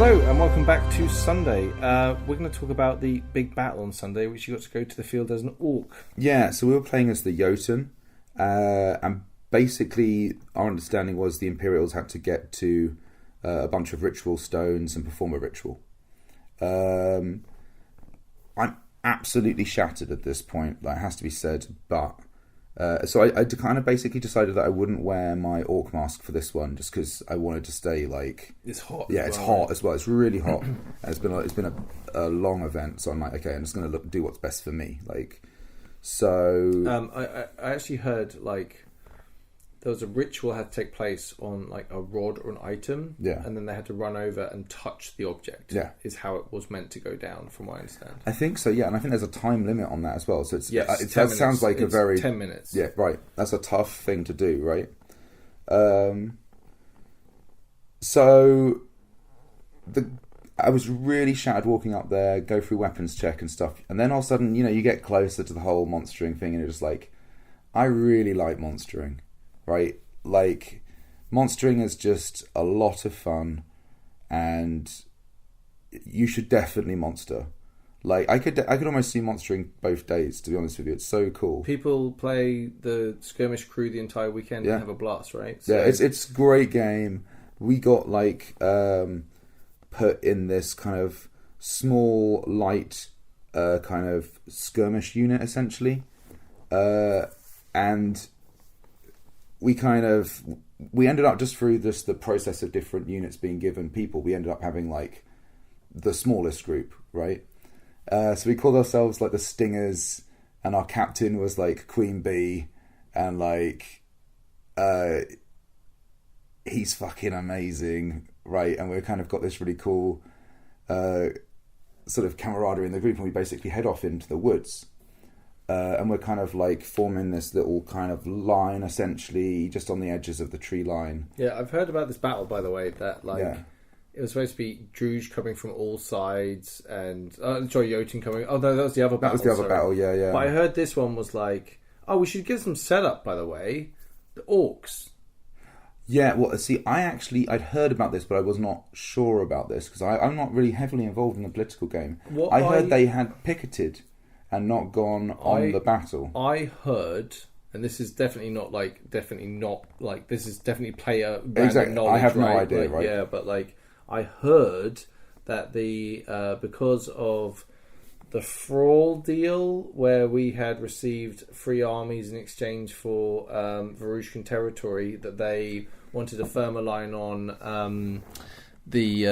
Hello and welcome back to Sunday. We're going to talk about the big battle on Sunday, which you got to go to the field as an orc. Yeah, so we were playing as the Jotun, and basically our understanding was the Imperials had to get to a bunch of ritual stones and perform a ritual. I'm absolutely shattered at this point, that has to be said, but so I kind of basically decided that I wouldn't wear my orc mask for this one, just because I wanted to stay like... It's hot. Yeah, it's hot as well. It's really hot. And it's been a long event, so I'm like, okay, I'm just going to do what's best for me. Like, so... I actually heard like there was a ritual had to take place on like a rod or an item, and then they had to run over and touch the object. Yeah, is how it was meant to go down, from what I understand. I think so. Yeah, and I think there's a time limit on that as well. So it sounds like a very 10 minutes. Yeah, right. That's a tough thing to do, right? So I was really shattered walking up there, go through weapons check and stuff, and then all of a sudden, you get closer to the whole monstering thing, and you're just like, I really like monstering. Right, like monstering is just a lot of fun, and you should definitely monster. Like I could almost see monstering both days. To be honest with you, it's so cool. People play the skirmish crew the entire weekend and have a blast, right? So... Yeah, it's a great game. We got like put in this kind of small, light kind of skirmish unit essentially, and we ended up, just through the process of different units being given people, we ended up having like the smallest group, right? So we called ourselves like the Stingers, and our captain was like Queen Bee, and like he's fucking amazing, right? And we kind of got this really cool sort of camaraderie in the group, and we basically head off into the woods. And we're kind of like forming this little kind of line, essentially, just on the edges of the tree line. Yeah, I've heard about this battle, by the way, that like it was supposed to be Druge coming from all sides, and Jotun coming. Oh no, that was the other battle. That was the other battle, yeah. But I heard this one was like, oh, we should give some setup, by the way. The orcs. Yeah, well, see, I'd heard about this, but I was not sure about this, because I'm not really heavily involved in the political game. I heard they had picketed and not gone on the battle. I heard, and this is definitely not like, this is definitely player exactly. knowledge. I have no right? idea, like, right? Yeah, but like I heard that the because of the Thrall deal, where we had received free armies in exchange for Varushkan territory, that they wanted a firmer line on the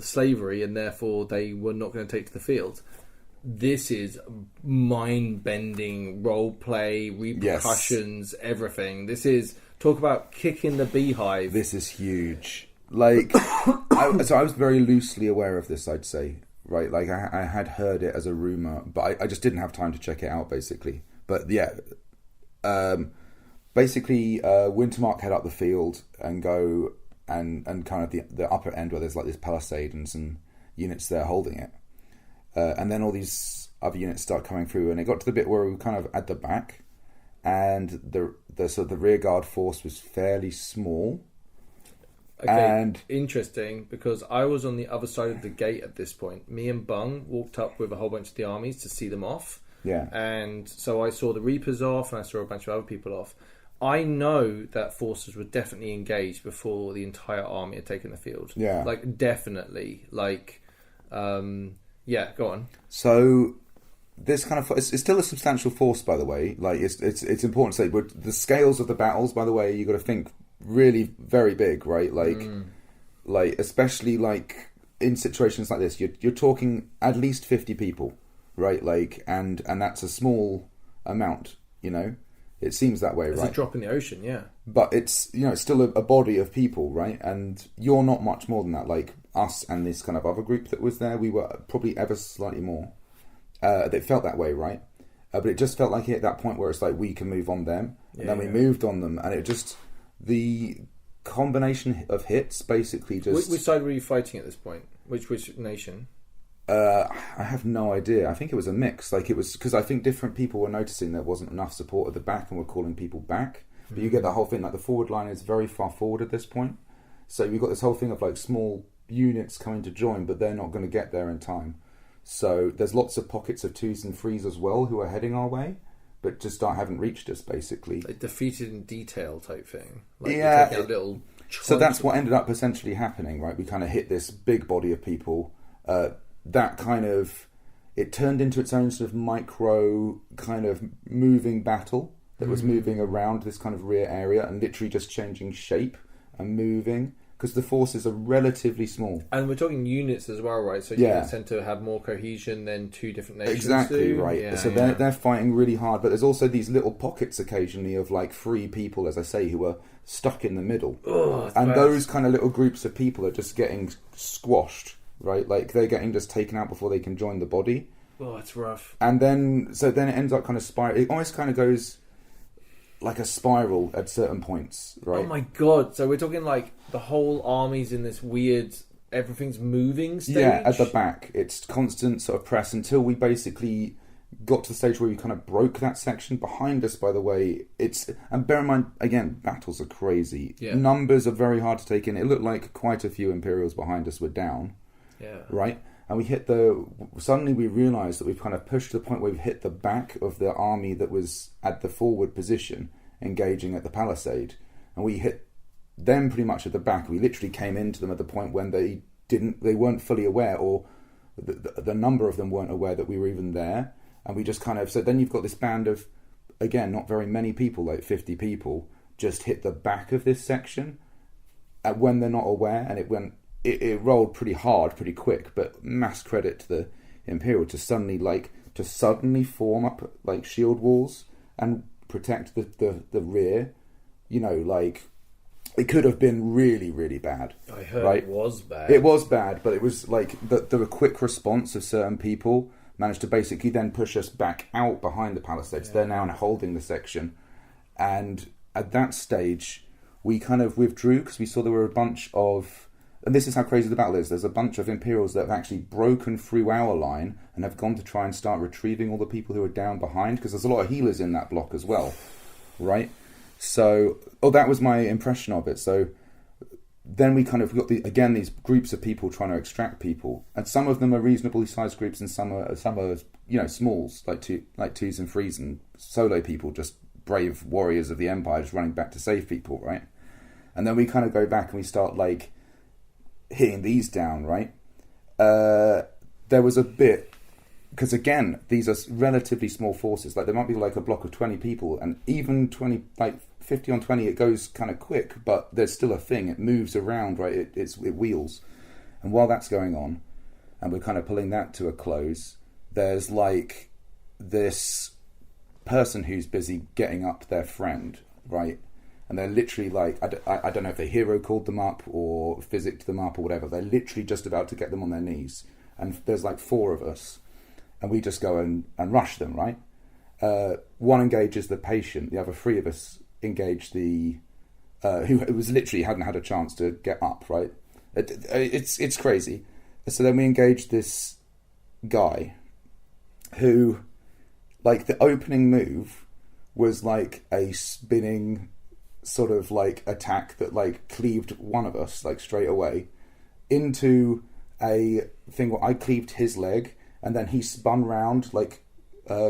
slavery, and therefore they were not going to take to the field. This is mind-bending role-play, repercussions, everything. This is, talk about kicking the beehive. This is huge. Like, so I was very loosely aware of this, I'd say, right? Like, I had heard it as a rumour, but I just didn't have time to check it out, basically. But yeah, basically, Wintermark head up the field and go and kind of the upper end where there's like this palisade and some units there holding it. And then all these other units start coming through, and it got to the bit where we were kind of at the back, and the sort of the rear guard force was fairly small. Okay, and interesting, because I was on the other side of the gate at this point. Me and Bung walked up with a whole bunch of the armies to see them off. Yeah. And so I saw the Reapers off, and I saw a bunch of other people off. I know that forces were definitely engaged before the entire army had taken the field. Yeah. Like, definitely. Like, yeah, go on. So this kind of it's still a substantial force, by the way. Like it's important to say, but the scales of the battles, by the way, you got to think really very big, right? Like especially like in situations like this, you're talking at least 50 people, right? Like and that's a small amount, It seems that way, it's right? It's a drop in the ocean, yeah. But it's it's still a body of people, right? And you're not much more than that. Like us and this kind of other group that was there, we were probably ever slightly more. It felt that way, right? But it just felt like it at that point where it's like we can move on them, and then we moved on them, and it just the combination of hits basically just. Which side were you fighting at this point? Which nation? I have no idea. I think it was a mix. Like it was because I think different people were noticing there wasn't enough support at the back and were calling people back. But you get the whole thing. Like the forward line is very far forward at this point, So you've got this whole thing of like small units coming to join, but they're not going to get there in time. So there's lots of pockets of 2s and 3s as well who are heading our way, but just haven't reached us, basically. Like defeated in detail type thing. Like Yeah. taking a little So that's what ended up essentially happening, right? We kind of hit this big body of people. That kind of... It turned into its own sort of micro kind of moving battle that was moving around this kind of rear area and literally just changing shape and moving, because the forces are relatively small. And we're talking units as well, right? So units tend to have more cohesion than two different nations Exactly, do. right. Yeah, so they're fighting really hard, but there's also these little pockets occasionally of like 3 people, as I say, who are stuck in the middle. Oh, and those kind of little groups of people are just getting squashed, right? Like they're getting just taken out before they can join the body. Oh, it's rough. And then it ends up kind of it almost kind of goes like a spiral at certain points, right? Oh my god! So we're talking like the whole army's in this weird, everything's moving stage. Yeah, at the back, it's constant sort of press until we basically got to the stage where we kind of broke that section behind us. By the way, and bear in mind again, battles are crazy. Yeah. Numbers are very hard to take in. It looked like quite a few Imperials behind us were down. Yeah. Right. And we suddenly we realised that we've kind of pushed to the point where we've hit the back of the army that was at the forward position, engaging at the palisade. And we hit them pretty much at the back. We literally came into them at the point when they weren't fully aware, or the number of them weren't aware that we were even there. And we just kind of, so then you've got this band of, again, not very many people, like 50 people, just hit the back of this section when they're not aware, and it rolled pretty hard, pretty quick, but mass credit to the Imperial to suddenly form up like shield walls and protect the rear. You know, like it could have been really, really bad. I heard right? It was bad. It was bad, but it was like the quick response of certain people managed to basically then push us back out behind the palisades. Yeah. They're now holding the section, and at that stage we kind of withdrew because we saw there were a bunch of. And this is how crazy the battle is. There's a bunch of Imperials that have actually broken through our line and have gone to try and start retrieving all the people who are down behind, because there's a lot of healers in that block as well, right? So, that was my impression of it. So then we kind of got these groups of people trying to extract people, and some of them are reasonably sized groups, and some are smalls, like 2s and 3s and solo people, just brave warriors of the Empire, just running back to save people, right? And then we kind of go back and we start like hitting these down, right? There was a bit, because again, these are relatively small forces. Like there might be like a block of 20 people, and even 50 on 20, it goes kind of quick, but there's still a thing. It moves around, right? It wheels. And while that's going on, and we're kind of pulling that to a close, there's like this person who's busy getting up their friend, right? And they're literally like, I don't know if they hero called them up or physicked them up or whatever. They're literally just about to get them on their knees. And there's like 4 of us. And we just go and rush them, right? One engages the patient. The other 3 of us engage the... who was literally hadn't had a chance to get up, right? It's crazy. So then we engage this guy who, like, the opening move was like a spinning sort of like attack that like cleaved one of us like straight away into a thing where I cleaved his leg, and then he spun round like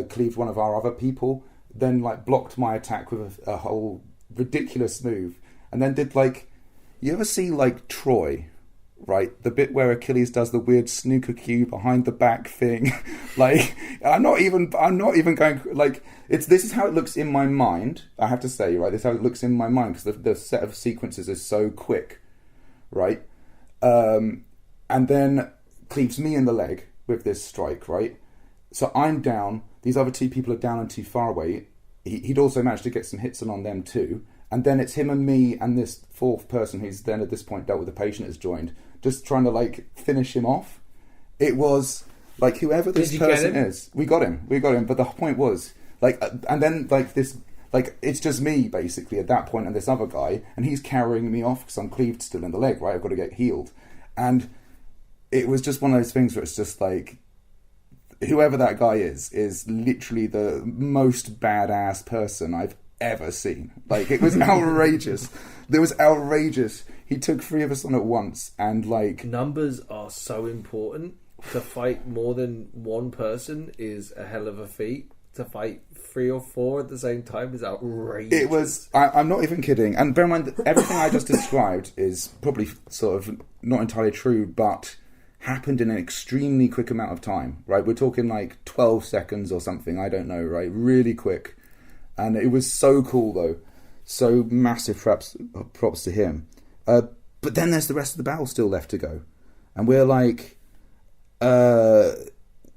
cleaved one of our other people, then like blocked my attack with a whole ridiculous move, and then did like, you ever see like Troy, right? The bit where Achilles does the weird snooker cue behind the back thing. Like, I'm not even going, like, this is how it looks in my mind, I have to say, right? This is how it looks in my mind, because the set of sequences is so quick, right? And then cleaves me in the leg with this strike, right? So I'm down, these other 2 people are down and too far away. He'd also managed to get some hits on them too. And then it's him and me and this 4th person who's then at this point dealt with the patient has joined, just trying to like finish him off. It was like, whoever this person is, we got him. But the point was like, and then like this, like it's just me basically at that point and this other guy, and he's carrying me off because I'm cleaved still in the leg, right? I've got to get healed. And it was just one of those things where it's just like, whoever that guy is literally the most badass person I've ever seen. Like, it was outrageous. It was outrageous. he took 3 of us on at once, and like numbers are so important. To fight more than one person is a hell of a feat. To fight 3 or 4 at the same time is outrageous. It was. I'm not even kidding. And bear in mind that everything I just described is probably sort of not entirely true, but happened in an extremely quick amount of time. Right? We're talking like 12 seconds or something. I don't know. Right? Really quick. And it was so cool though. So massive props to him. But then there's the rest of the battle still left to go, and we're like,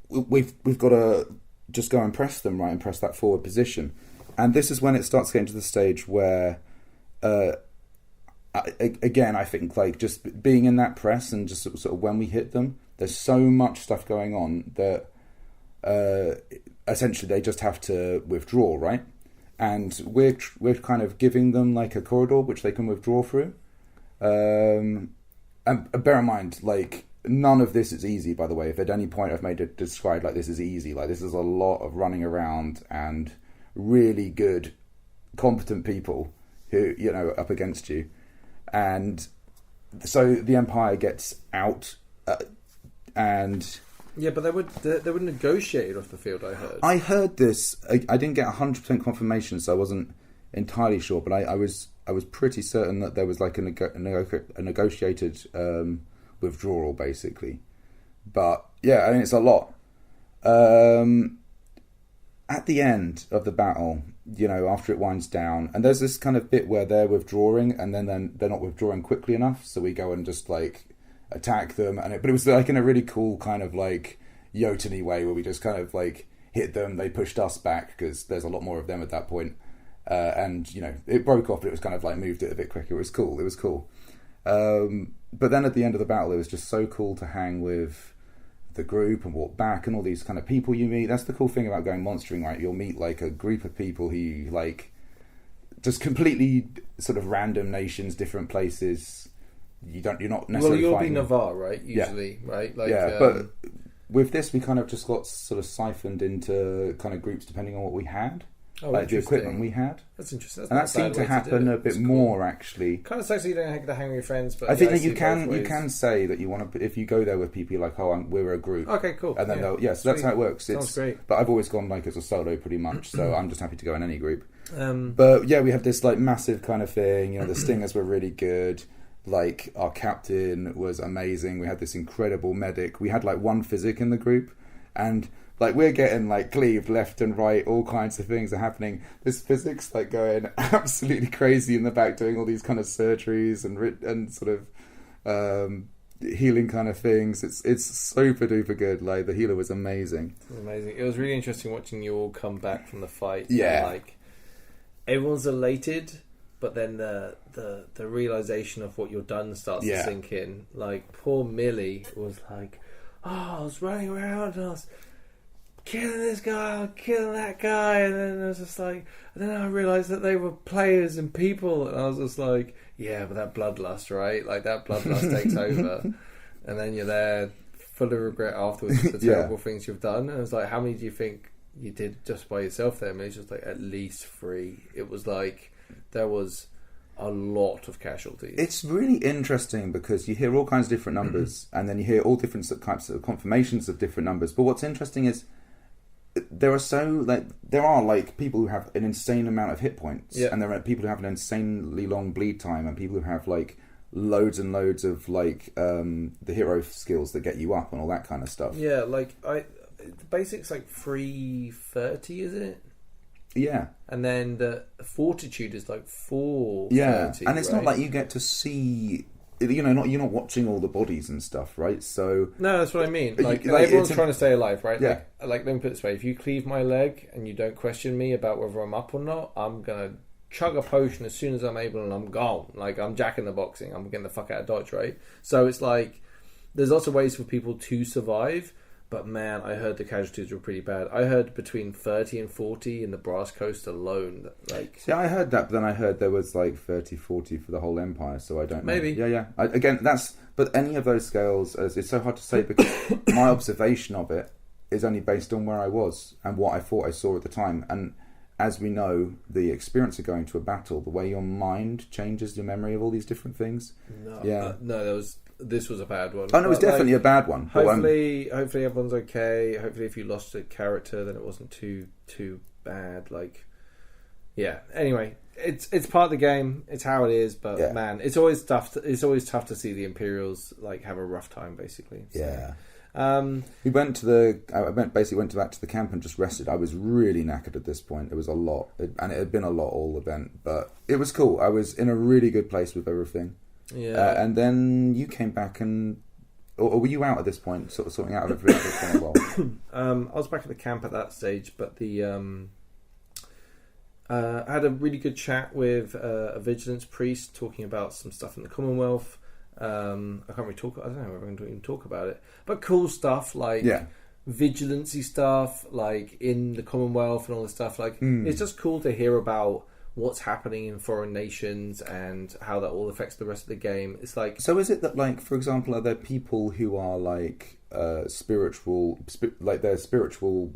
we've got to just go and press them, right, and press that forward position. And this is when it starts getting to the stage where, again, I think like just being in that press and just sort of when we hit them, there's so much stuff going on that essentially they just have to withdraw, right? And we're kind of giving them like a corridor which they can withdraw through. And bear in mind, like, none of this is easy, by the way. If at any point I've made it described like this is easy, like this is a lot of running around and really good, competent people who, you know, up against you. And so the Empire gets out and... Yeah, but they would negotiate off the field, I heard. I heard this. I didn't get 100% confirmation, so I wasn't entirely sure, but I was pretty certain that there was like a negotiated withdrawal, basically. But yeah, I mean, it's a lot. At the end of the battle, you know, after it winds down, and there's this kind of bit where they're withdrawing, and then they're not withdrawing quickly enough, so we go and just like attack them, but it was like in a really cool kind of like Jotun-y way where we just kind of like hit them, they pushed us back because there's a lot more of them at that point. And you know, it broke off, but it was kind of like moved it a bit quicker. It was cool. But then at the end of the battle, it was just so cool to hang with the group and walk back and all these kind of people you meet. That's the cool thing about going monstering, right? You'll meet like a group of people who like just completely sort of random nations, different places. You're not necessarily. Well, you'll fighting be Navarre, right? Usually, yeah. Right? Like, yeah, but with this, we kind of just got sort of siphoned into kind of groups depending on what we had. Oh, like the equipment we had. That's interesting. And that seemed to happen a bit more, actually. Kind of sucks that you don't get to hang with your friends, but I think that you can say that you want to, if you go there with people, you're like, we're a group. Okay, cool. And then so that's how it works. Sounds great. But I've always gone like as a solo pretty much, so I'm just happy to go in any group. But yeah, we had this like massive kind of thing, you know, the stingers were really good. Like our captain was amazing. We had this incredible medic. We had like one physic in the group, and like we're getting like cleaved left and right. All kinds of things are happening. This physic's like going absolutely crazy in the back, doing all these kind of surgeries and sort of healing kind of things. It's super duper good. Like the healer was amazing. It was amazing. It was really interesting watching you all come back from the fight. Yeah, and, like everyone's elated. But then the realisation of what you've done starts to sink in. Like, poor Millie was like, I was running around and I was killing this guy, killing that guy. And then I was just like, and then I realised that they were players and people. And I was just like, yeah, but that bloodlust, right? Like, that bloodlust takes over. And then you're there full of regret afterwards for the terrible things you've done. And I was like, how many do you think you did just by yourself there? And it's just like, at least 3. It was like... There was a lot of casualties. It's really interesting because you hear all kinds of different numbers, and then you hear all different types of confirmations of different numbers. But what's interesting is there are people who have an insane amount of hit points, and there are people who have an insanely long bleed time, and people who have like loads and loads of like the hero skills that get you up and all that kind of stuff. Yeah, like the basics like 330, is it? Yeah, and then the fortitude is like 430. Yeah, and it's right? not like you get to see, you know, you're not watching all the bodies and stuff, right? So no, that's what I mean. Like everyone's trying to stay alive, right? Yeah. Like let me put it this way: if you cleave my leg and you don't question me about whether I'm up or not, I'm gonna chug a potion as soon as I'm able, and I'm gone. Like I'm Jack in the boxing. I'm getting the fuck out of Dodge, right? So it's like there's lots of ways for people to survive. But man, I heard the casualties were pretty bad. I heard between 30 and 40 in the Brass Coast alone. Like, see, I heard that, but then I heard there was like 30, 40 for the whole empire. So I don't know. Maybe. Yeah. But any of those scales, it's so hard to say because my observation of it is only based on where I was and what I thought I saw at the time. And as we know, the experience of going to a battle, the way your mind changes your memory of all these different things. This was a bad one. Oh no, it was definitely a bad one. Hopefully everyone's okay. Hopefully, if you lost a character, then it wasn't too bad. Like, yeah. Anyway, it's part of the game. It's how it is. But man, it's always tough. To see the Imperials like have a rough time, basically. So. Yeah. We went to back to the camp and just rested. I was really knackered at this point. It was a lot, and it had been a lot all event, but it was cool. I was in a really good place with everything. Yeah. And then you came back or were you out at this point, sort of sorting out everything? I was back at the camp at that stage, but I had a really good chat with a vigilance priest talking about some stuff in the Commonwealth. I can't really talk. I don't know if we're going to even talk about it, but cool stuff like vigilancy stuff, like in the Commonwealth and all this stuff. Like it's just cool to hear about what's happening in foreign nations and how that all affects the rest of the game. It's like, so is it that, like, for example, are there people who are like spiritual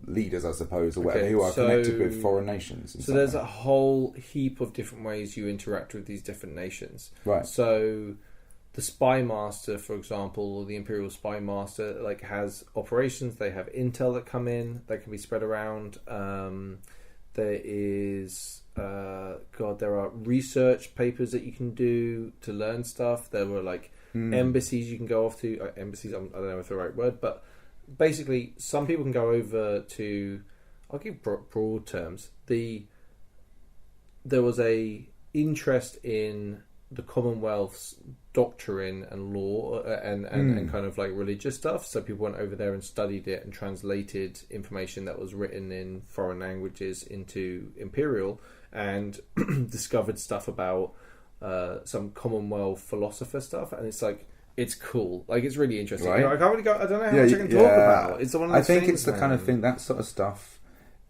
leaders, I suppose, or whatever, who are connected with foreign nations? So there's a whole heap of different ways you interact with these different nations. Right. So the Spy Master, for example, or the Imperial Spy Master, like, has operations. They have intel that come in that can be spread around. There is there are research papers that you can do to learn stuff. There were like embassies you can go off to. Embassies, I don't know if the right word, but basically some people can go over to, I'll give broad terms. There was a interest in the Commonwealth's doctrine and law and kind of like religious stuff, so people went over there and studied it and translated information that was written in foreign languages into Imperial, and discovered stuff about some Commonwealth philosopher stuff, and it's like, it's cool, like, it's really interesting. Right. You know, I can't really I don't know how much I can talk about. It's one of those I think things, it's the kind of thing, that sort of stuff.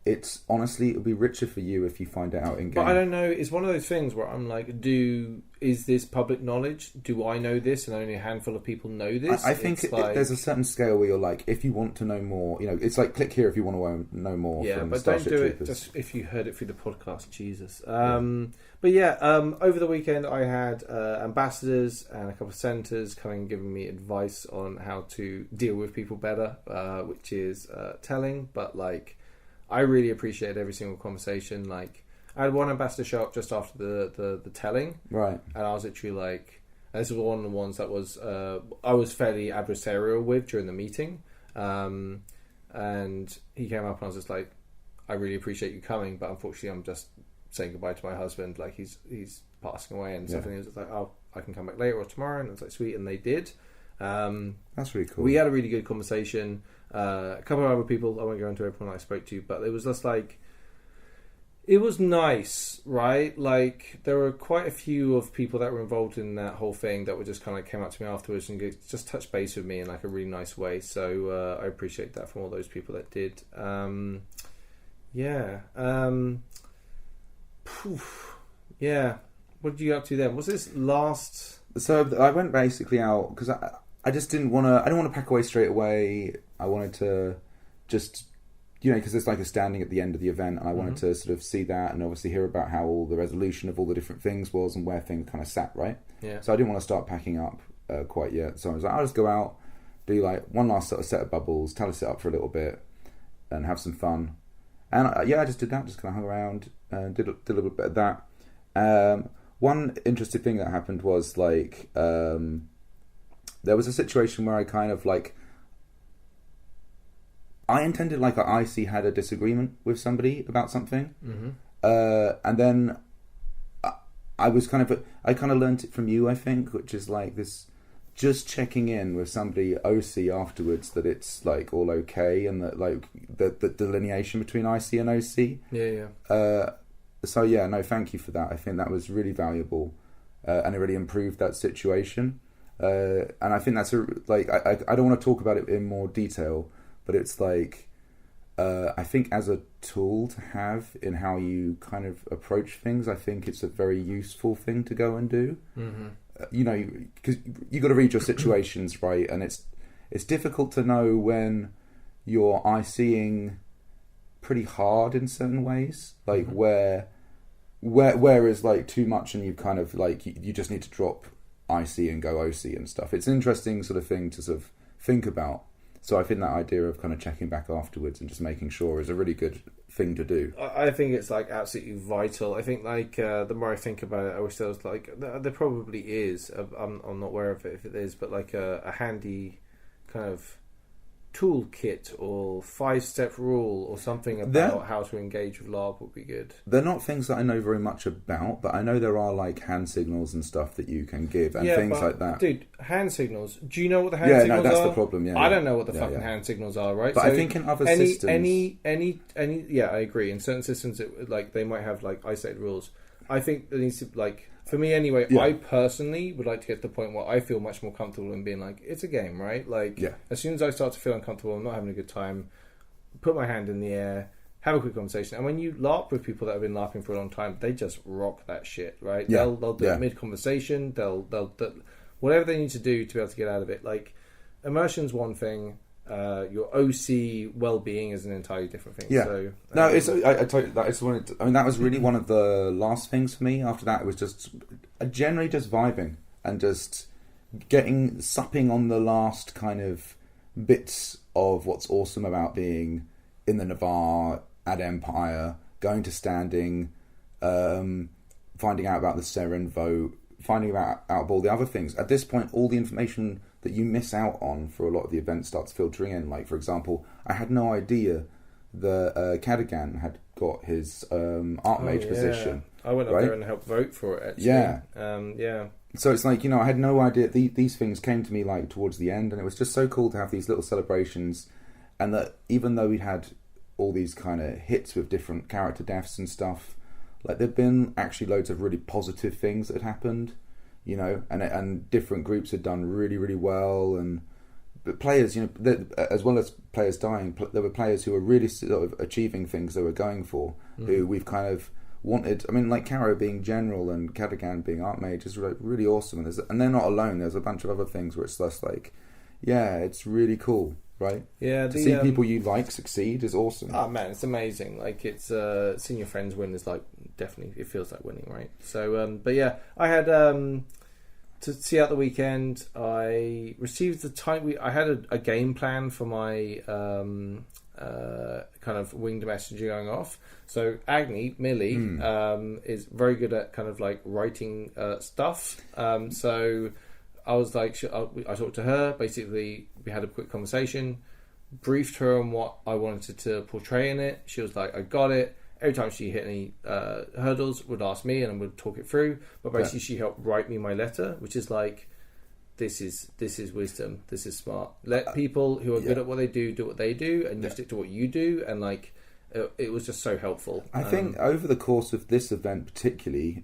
It's honestly, it'll be richer for you if you find it out in game. But I don't know. It's one of those things where I'm like, is this public knowledge? Do I know this, and only a handful of people know this? I think there's a certain scale where you're like, if you want to know more, you know, it's like, click here if you want to know more. Yeah, from but Starship don't do Troopers. it just if you heard it through the podcast. Jesus. But yeah, over the weekend I had ambassadors and a couple of senators coming and giving me advice on how to deal with people better, which is telling, but like, I really appreciate every single conversation. Like, I had one ambassador show up just after the telling, right? And I was literally like, this was one of the ones that was I was fairly adversarial with during the meeting, and he came up and I was just like, I really appreciate you coming, but unfortunately I'm just saying goodbye to my husband. Like, he's passing away and stuff. And he was just like, oh, I can come back later or tomorrow, and I was like, sweet, and they did. That's really cool. We had a really good conversation. A couple of other people, I won't go into everyone I spoke to, but it was just like, it was nice, right? Like, there were quite a few of people that were involved in that whole thing that were just kind of came up to me afterwards and just touched base with me in like a really nice way. So I appreciate that from all those people that did. Yeah. What did you get up to then? Was this last? So I went basically out because I just didn't want to. I didn't want to pack away straight away. I wanted to just, you know, because there's like a standing at the end of the event, and I wanted to sort of see that and obviously hear about how all the resolution of all the different things was and where things kind of sat, right? Yeah. So I didn't want to start packing up quite yet. So I was like, I'll just go out, do like one last sort of set of bubbles, tally it up for a little bit, and have some fun. And I just did that. Just kind of hung around and did a little bit of that. One interesting thing that happened was like there was a situation where I kind of like. I intended like I had a disagreement with somebody about something, and then I kind of learned it from you, I think, which is like this, just checking in with somebody OC afterwards that it's like all okay, and that like the delineation between IC and OC. Yeah. So yeah, no, thank you for that. I think that was really valuable, and it really improved that situation. And I think that's I don't want to talk about it in more detail. But it's like, I think as a tool to have in how you kind of approach things, I think it's a very useful thing to go and do. You know, because you got to read your situations, right? And it's difficult to know when you're ICing pretty hard in certain ways, like whereas like too much and you kind of like you just need to drop IC and go OC and stuff. It's an interesting sort of thing to sort of think about. So I think that idea of kind of checking back afterwards and just making sure is a really good thing to do. I think it's like absolutely vital. I think like the more I think about it, I wish there was like there probably is. I'm not aware of it if it is, but like a handy kind of toolkit or 5-step rule or something about how to engage with LARP would be good. They're not things that I know very much about, but I know there are like hand signals and stuff that you can give and things like that. Dude, hand signals. Do you know what the hand signals are? Yeah, no, that's the problem. Yeah, I don't know what the fucking hand signals are, right? But so I think in other systems, yeah, I agree. In certain systems, like they might have like isolated rules. I think there needs to like. For me, anyway, I personally would like to get to the point where I feel much more comfortable in being like, it's a game, right? Like, as soon as I start to feel uncomfortable, I'm not having a good time, put my hand in the air, have a quick conversation. And when you LARP with people that have been LARPing for a long time, they just rock that shit, right? Yeah. They'll do it mid-conversation. They'll whatever they need to do to be able to get out of it. Like, immersion's one thing. Your OC well-being is an entirely different thing. Yeah. So, no, it's I tell you that that was really one of the last things for me. After that, it was just generally just vibing and just supping on the last kind of bits of what's awesome about being in the Navarre at Empire, going to standing, finding out about the Seren vote, finding out about all the other things. At this point, all the information that you miss out on for a lot of the events starts filtering in. Like, for example, I had no idea that Cadogan had got his Archmage position. I went up there and helped vote for it, actually. Yeah. So it's like, I had no idea. These things came to me like towards the end, and it was just so cool to have these little celebrations. And that even though we had all these kind of hits with different character deaths and stuff, like there'd been actually loads of really positive things that had happened. And different groups had done really, really well, but players, as well as players dying, there were players who were really sort of achieving things they were going for, who we've kind of wanted. I mean, like Caro being General and Cadogan being Archmage is really awesome, and they're not alone. There's a bunch of other things where it's just like, it's really cool, right? Yeah, to see people you like succeed is awesome. Oh man, it's amazing. Like it's seeing your friends win is like definitely, it feels like winning, right? So, but yeah, I had to see out the weekend. I received the time. I had a game plan for my kind of winged messenger going off. So Agni Millie is very good at kind of like writing stuff. So I was like, I talked to her. Basically, we had a quick conversation, briefed her on what I wanted to portray in it. She was like, I got it. Every time she hit any hurdles, would ask me and I would talk it through. But basically, she helped write me my letter, which is like, this is wisdom. This is smart. Let people who are good at what they do what they do, and you stick to what you do. And like, it was just so helpful. I think over the course of this event, particularly,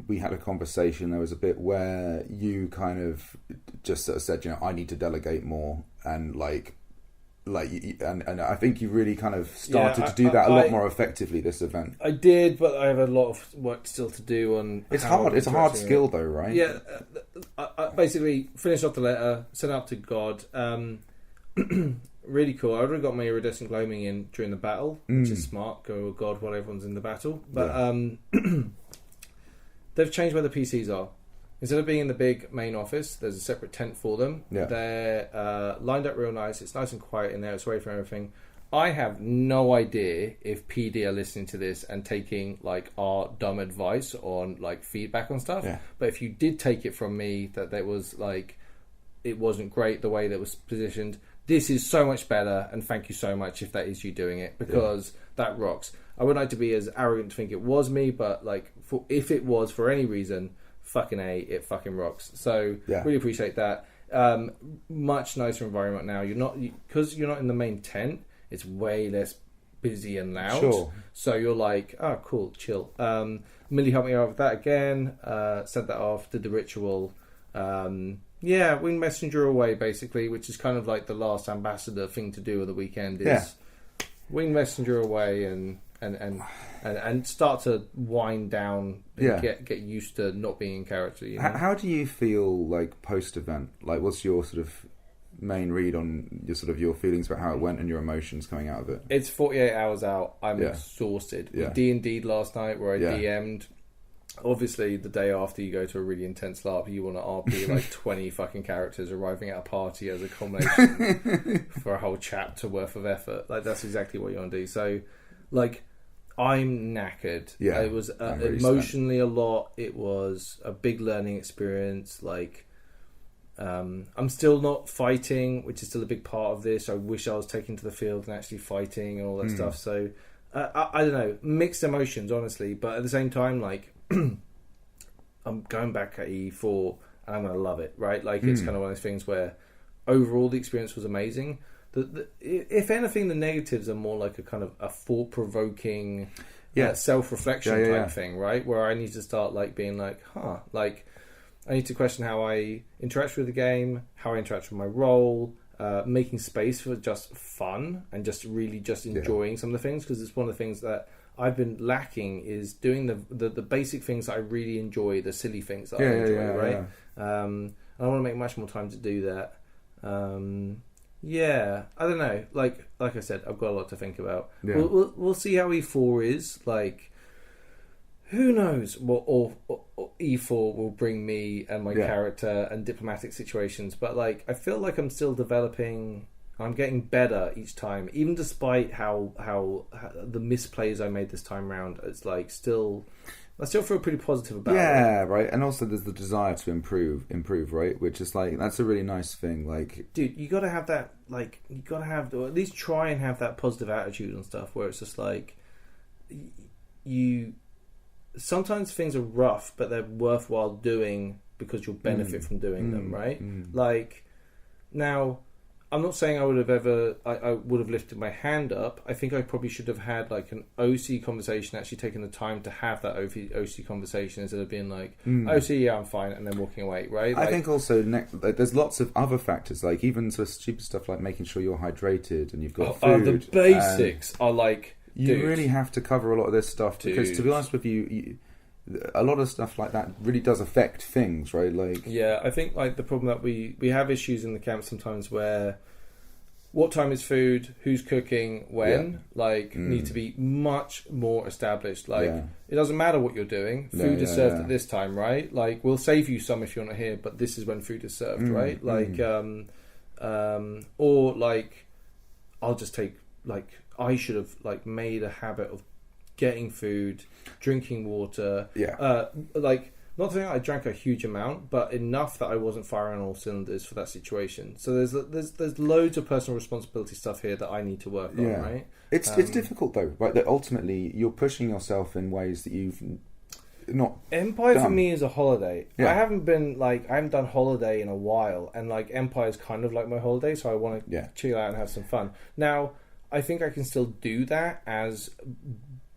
we had a conversation. There was a bit where you kind of just sort of said, I need to delegate more, and and I think you really kind of started to do that a lot more effectively this event. I did, but I have a lot of work still to do on. It's hard. It's a hard skill, though, right? Yeah. I basically finished off the letter, sent it up to God. Really cool. I already got my iridescent gloaming in during the battle, which is smart. Go with God while everyone's in the battle. But they've changed where the PCs are. Instead of being in the big main office, there's a separate tent for them. Yeah. They're lined up real nice. It's nice and quiet in there. It's away from everything. I have no idea if PD are listening to this and taking like our dumb advice on like feedback on stuff. Yeah. But if you did take it from me that there was like, it wasn't great the way that was positioned, this is so much better, and thank you so much if that is you doing it, because that rocks. I would like to be as arrogant to think it was me, but like, if it was for any reason, fucking A, it fucking rocks. So really appreciate that. Much nicer environment now. Because you're not in the main tent, it's way less busy and loud. Sure. So you're like, oh cool, chill. Millie helped me out with that again. Sent that off, did the ritual. Wing messenger away basically, which is kind of like the last ambassador thing to do of the weekend is wing messenger away and start to wind down and get used to not being in character. How do you feel like post event? Like, what's your sort of main read on your sort of your feelings about how it went and your emotions coming out of it? It's 48 hours out. I'm exhausted. Yeah. D&D last night where I Yeah. DM'd. Obviously, the day after you go to a really intense LARP, you want to RP like 20 fucking characters arriving at a party as a culmination for a whole chapter worth of effort. Like, that's exactly what you want to do. So, like, I'm knackered. Yeah, It was really emotionally a lot. It was a big learning experience. Like, I'm still not fighting, which is still a big part of this. I wish I was taking to the field and actually fighting and all that stuff. So, I don't know, mixed emotions, honestly. But at the same time, like, I'm going back at E4 and I'm going to love it, right? Like, it's kind of one of those things where overall the experience was amazing. If anything, the negatives are more like a kind of a thought-provoking self-reflection type thing, right? Where I need to start like being like, like I need to question how I interact with the game, how I interact with my role, making space for just fun and just really just enjoying some of the things, because it's one of the things that I've been lacking is doing the basic things that I really enjoy, the silly things that I enjoy, right? And I want to make much more time to do that. I don't know. Like I said, I've got a lot to think about. Yeah. We'll see how E4 is. Like, who knows what or E4 will bring me and my character and diplomatic situations. But like, I feel like I'm still developing. I'm getting better each time, even despite how the misplays I made this time round. It's like I still feel pretty positive about it. Yeah, right. And also there's the desire to improve, right? Which is like, that's a really nice thing. Like, dude, you got to have that. Like, you got to have, or at least try and have that positive attitude and stuff. Where it's just like, sometimes things are rough, but they're worthwhile doing because you'll benefit from doing them, right? Like, now, I'm not saying I would have lifted my hand up. I think I probably should have had like an OC conversation, actually taken the time to have that OC conversation instead of being like, OC, yeah, I'm fine, and then walking away, right? Like, I think also there's lots of other factors, like even sort of stupid stuff like making sure you're hydrated and you've got food. The basics are like, you really have to cover a lot of this stuff, because to be honest with you, a lot of stuff like that really does affect things, right? Like, yeah, I think like the problem that we have issues in the camp sometimes where what time is food, who's cooking, when, need to be much more established. Like, it doesn't matter what you're doing, food is served at this time, right? Like, we'll save you some if you're not here, but this is when food is served, right? Like, or like, I'll just take, like, I should have like made a habit of getting food, drinking water. Like, not that I drank a huge amount, but enough that I wasn't firing on all cylinders for that situation. So there's loads of personal responsibility stuff here that I need to work on, right? It's difficult though, right? That ultimately you're pushing yourself in ways that you've not Empire done. For me is a holiday. I haven't done holiday in a while, and like Empire is kind of like my holiday, so I want to chill out and have some fun. Now, I think I can still do that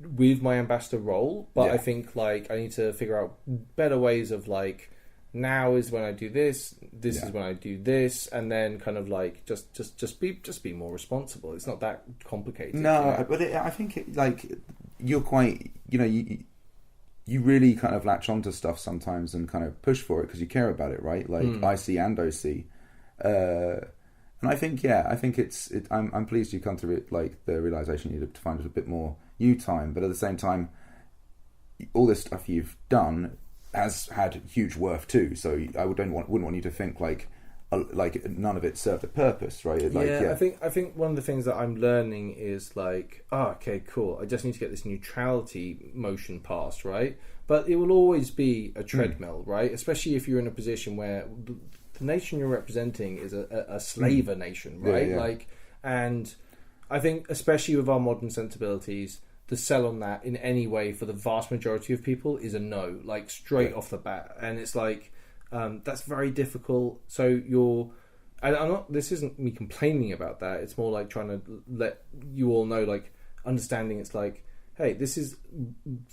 with my ambassador role, but I think like I need to figure out better ways of like, now is when I do this is when I do this, and then kind of like just be more responsible. It's not that complicated. No, but I think like you're quite, you really kind of latch onto stuff sometimes and kind of push for it because you care about it, right? Like IC and OC. And I think I'm pleased you come to it, like the realization you need to find a bit more you time, but at the same time, all this stuff you've done has had huge worth too. So I wouldn't want you to think like none of it served a purpose, right? Like, I think one of the things that I'm learning is like, okay, cool. I just need to get this neutrality motion passed, right? But it will always be a treadmill, right? Especially if you're in a position where the nation you're representing is a slaver nation, right? Like, and I think especially with our modern sensibilities, the sell on that in any way for the vast majority of people is a no, like straight off the bat. And it's like, that's very difficult. So this isn't me complaining about that. It's more like trying to let you all know, like, understanding it's like, hey, this is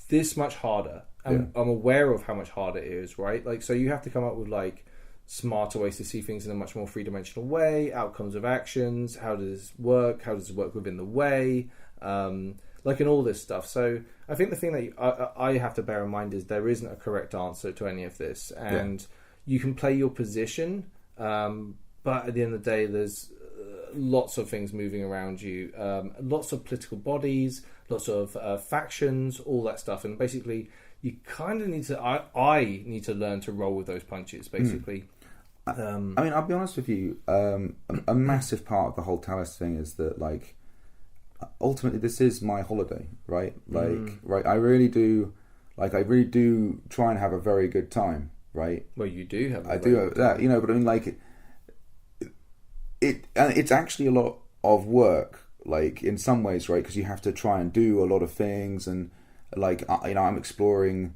this much harder. I'm aware of how much harder it is, right? Like, so you have to come up with like smarter ways to see things in a much more three-dimensional way, outcomes of actions, how does it work within the way, like in all this stuff. So I think the thing that I have to bear in mind is there isn't a correct answer to any of this, and you can play your position, but at the end of the day, there's lots of things moving around you, lots of political bodies, lots of factions, all that stuff, and basically you kind of need to. I need to learn to roll with those punches, basically. I mean, I'll be honest with you. A massive part of the whole Talis thing is that, like, ultimately, this is my holiday, right? Like, right? I really do try and have a very good time, right? Well, you do have. I do have that, but I mean, like, it's actually a lot of work, like, in some ways, right? Because you have to try and do a lot of things, and like, I'm exploring,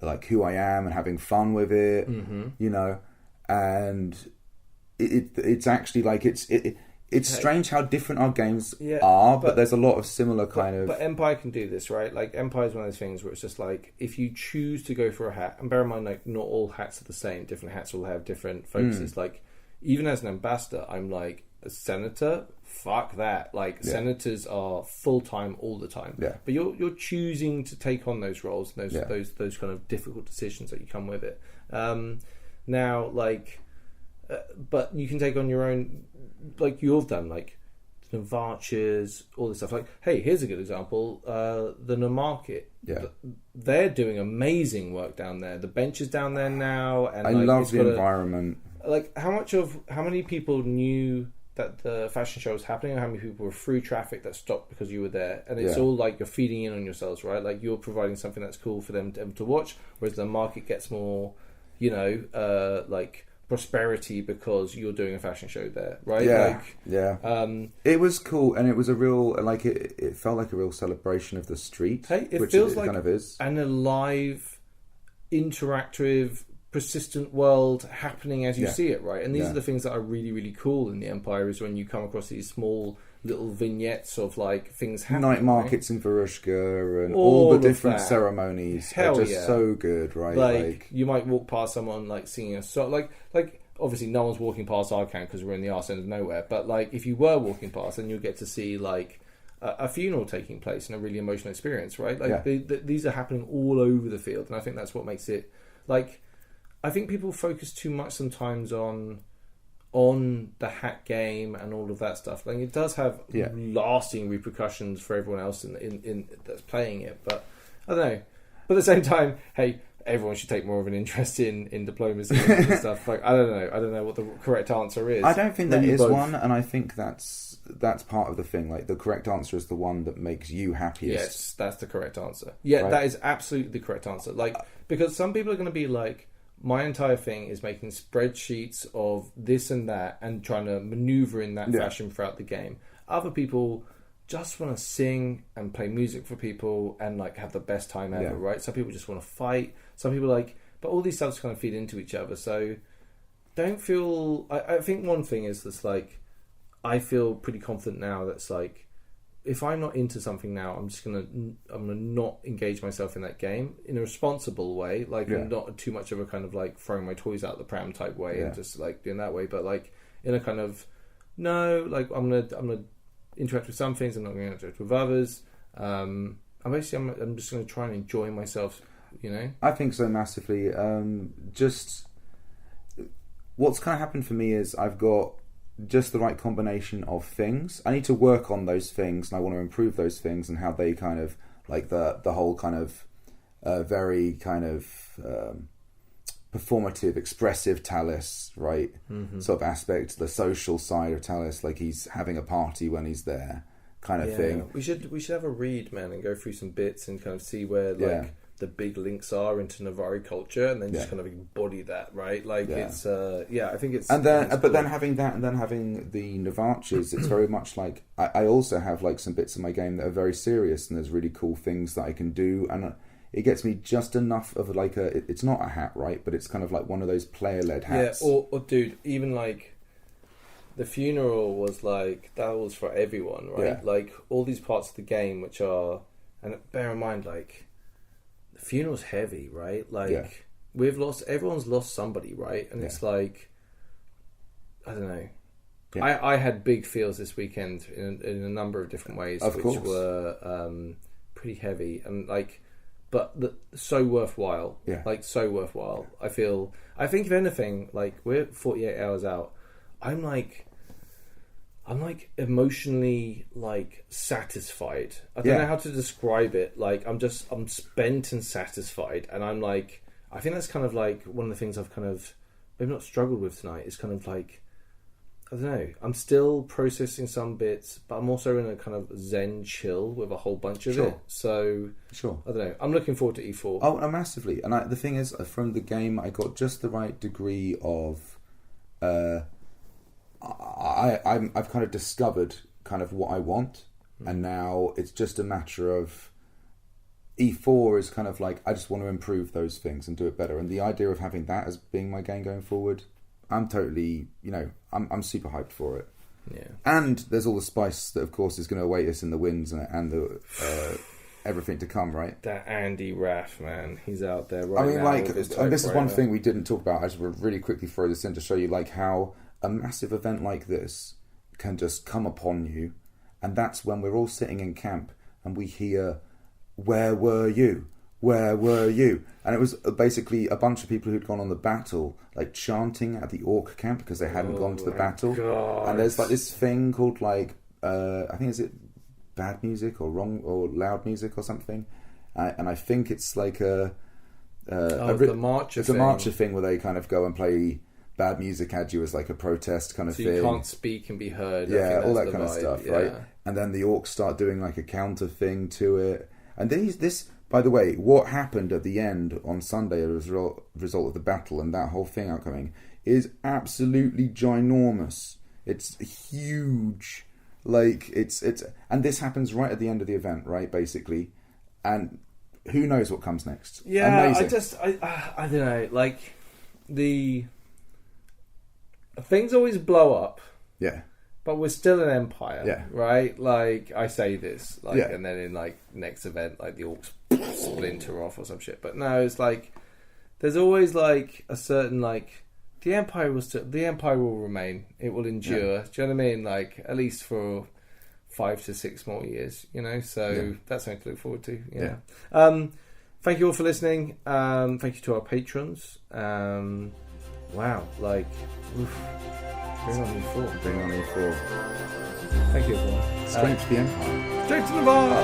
like, who I am and having fun with it, and it's actually like it's strange how different our games are, but there's a lot of similar But Empire can do this, right? Like, Empire is one of those things where it's just like, if you choose to go for a hat, and bear in mind, like, not all hats are the same. Different hats will have different focuses. Like, even as an ambassador, I'm like, a senator, fuck that. Like, senators are full-time all the time. Yeah. But you're choosing to take on those roles, and those kind of difficult decisions that you come with it. Now, like, but you can take on your own, like you've done, like Navarches, all this stuff. Like, hey, here's a good example: the Namarket. Yeah, they're doing amazing work down there. The bench is down there now, and I love the environment. Like, how many people knew that the fashion show was happening, and how many people were through traffic that stopped because you were there? And it's all like you're feeding in on yourselves, right? Like, you're providing something that's cool for them to watch, whereas the market gets more, like, prosperity because you're doing a fashion show there, right? It was cool, and it was a real, like, it felt like a real celebration of the street. Hey, it which feels it like kind of is. An alive, interactive, persistent world happening as you see it, right? And these are the things that are really, really cool in the Empire, is when you come across these small little vignettes of, like, things happening. Night markets in Varushka and all the different ceremonies are just so good, right? Like, you might walk past someone, like, singing a song, like obviously no one's walking past Arcan because we're in the arse end of nowhere, but, like, if you were walking past, then you'll get to see, like, a funeral taking place and a really emotional experience, right? Like, these are happening all over the field, and I think that's what makes it, like, I think people focus too much sometimes on the hat game and all of that stuff. Like, it does have lasting repercussions for everyone else in that's playing it, but I don't know. But at the same time, hey, everyone should take more of an interest in diplomacy and stuff. Like, I don't know what the correct answer is. I don't think there is one, and I think that's part of the thing. Like, the correct answer is the one that makes you happiest. Yes, that's the correct answer. Yeah, right? That is absolutely the correct answer. Like, because some people are going to be like, my entire thing is making spreadsheets of this and that and trying to maneuver in that fashion throughout the game. Other people just want to sing and play music for people and, like, have the best time ever, right? Some people just want to fight. Some people, like, but all these stuffs kind of feed into each other. So don't feel. I think one thing is that's, like, I feel pretty confident now that's, like, if I'm not into something now, I'm gonna not engage myself in that game in a responsible way, like, not too much of a kind of, like, throwing my toys out the pram type way and just, like, doing that way, but, like, in a kind of, no, like, I'm gonna interact with some things, I'm not going to interact with others. I'm just going to try and enjoy myself, I think so massively. Just what's kind of happened for me is I've got just the right combination of things. I need to work on those things, and I want to improve those things and how they kind of, like, the whole kind of very kind of performative, expressive Talis, right? Sort of aspect, the social side of Talis, like he's having a party when he's there, kind of thing. We should have a read, man, and go through some bits and kind of see where, like, the big links are into Navari culture, and then just kind of embody that, right? Like, it's I think it's, and then but then having that, and then having the Navarches, it's very much like I also have, like, some bits of my game that are very serious, and there's really cool things that I can do, and it gets me just enough of, like, it's not a hat, right, but it's kind of like one of those player-led hats. Or dude, even, like, the funeral was, like, that was for everyone, right? Like, all these parts of the game which are, and bear in mind, like, the funeral's heavy, right? Like, everyone's lost somebody, right? And it's like, I don't know. I had big feels this weekend in a number of different ways, which were pretty heavy, and, like, but so worthwhile. Like, so worthwhile. I think if anything, like, we're 48 hours out. I'm like emotionally like satisfied. I don't know how to describe it. Like I'm spent and satisfied, and I'm like, I think that's kind of like one of the things I've kind of maybe not struggled with tonight. Is kind of like, I don't know. I'm still processing some bits, but I'm also in a kind of zen chill with a whole bunch of it. So I don't know. I'm looking forward to E4. Oh, no, massively. And the thing is, from the game, I got just the right degree of. I've kind of discovered kind of what I want, and now it's just a matter of E4 is kind of like I just want to improve those things and do it better. And the idea of having that as being my game going forward, I'm totally, I'm super hyped for it. Yeah. And there's all the spice that, of course, is going to await us in the wins and the everything to come, right? That Andy Raff, man, he's out there right now. I mean, and this is one thing we didn't talk about. I just will really quickly throw this in to show you, like, how a massive event like this can just come upon you, and that's when we're all sitting in camp and we hear, "Where were you? Where were you?" And it was basically a bunch of people who'd gone on the battle, like chanting at the orc camp because they hadn't gone to the battle. God. And there's like this thing called like I think is it bad music or wrong or loud music or something, and I think it's like the marcher. It's a marcher thing where they kind of go and play bad music at you as like a protest kind of thing. So you can't speak and be heard. Yeah, all that kind of stuff, right? And then the orcs start doing like a counter thing to it. And this, by the way, what happened at the end on Sunday as a result of the battle and that whole thing outcoming is absolutely ginormous. It's huge. Like it's and this happens right at the end of the event, right? Basically, and who knows what comes next? Yeah, amazing. I don't know. Like the things always blow up. Yeah. But we're still an empire. Yeah. Right? Like I say this, like, yeah. And then in like next event, like the orcs splinter off or some shit. But no, it's like there's always like a certain like the empire will remain. It will endure. Yeah. Do you know what I mean? Like at least for 5 to 6 more years. So that's something to look forward to. Yeah. Thank you all for listening. Thank you to our patrons. Wow, like, oof. Bring on E4. Bring on E4. Thank you, everyone. Strength to the Empire. Straight to the bar!